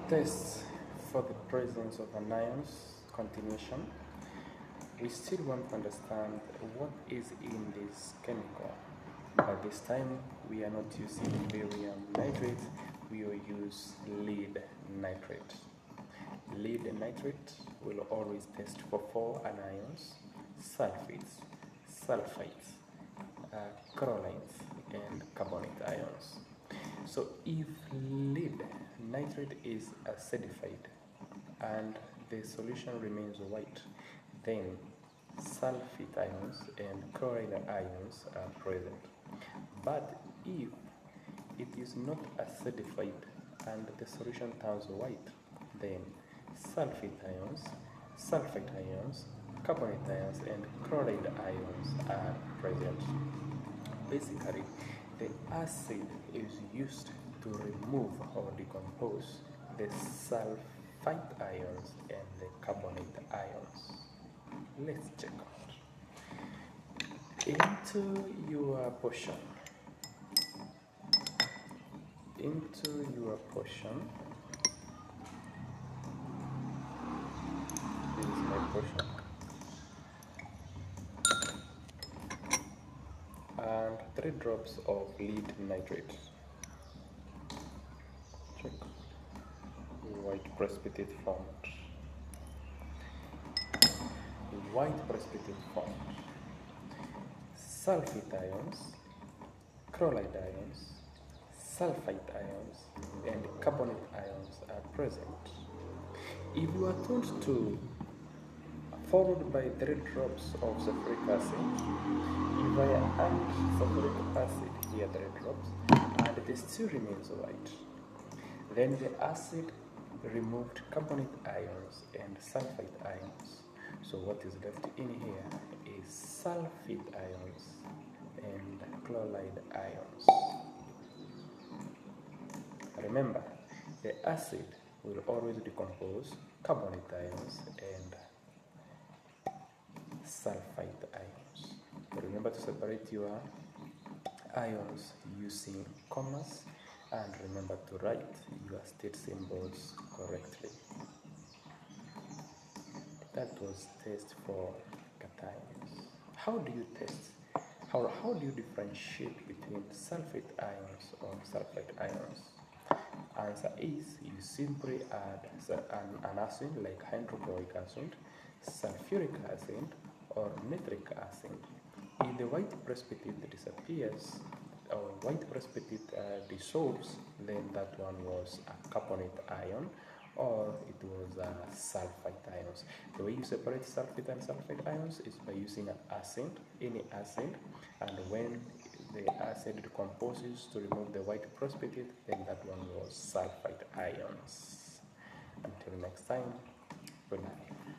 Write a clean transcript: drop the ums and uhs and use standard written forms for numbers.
Tests for the presence of anions continuation. We still want to understand what is in this chemical. By this time, we are not using barium nitrate, we will use lead nitrate. Lead nitrate will always test for 4 anions: sulfates, sulfites, chlorides, and carbonate ions. So if lead nitrate is acidified and the solution remains white, then sulfate ions and chloride ions are present. But if it is not acidified and the solution turns white, then sulfate ions, sulfate ions, carbonate ions, and chloride ions are present. Basically, the acid is used to remove or decompose the sulfite ions and the carbonate ions. Let's check out. Into your potion. This is my potion. And 3 drops of lead nitrate. Check. White precipitate formed. White precipitate formed. Sulfate ions, chloride ions, sulfite ions, and carbonate ions are present. If you are told to followed by 3 drops of sulfuric acid, if I add sulfuric acid here 3 drops and it still remains white, then the acid removed carbonate ions and sulfite ions. So what is left in here is sulfate ions and chloride ions. Remember, the acid will always decompose carbonate ions and sulfite ions. Remember to separate your ions using commas, and remember to write your state symbols correctly. That was test for cations. How do you test? How do you differentiate between sulfate ions or sulfite ions? Answer is you simply add an acid like hydrochloric acid, sulfuric acid, or nitric acid. If the white precipitate disappears or white precipitate dissolves, then that one was a carbonate ion or it was sulfite ions. The way you separate sulfate and sulfite ions is by using an acid, any acid, and when the acid decomposes to remove the white precipitate, then that one was sulfite ions. Until next time, good night.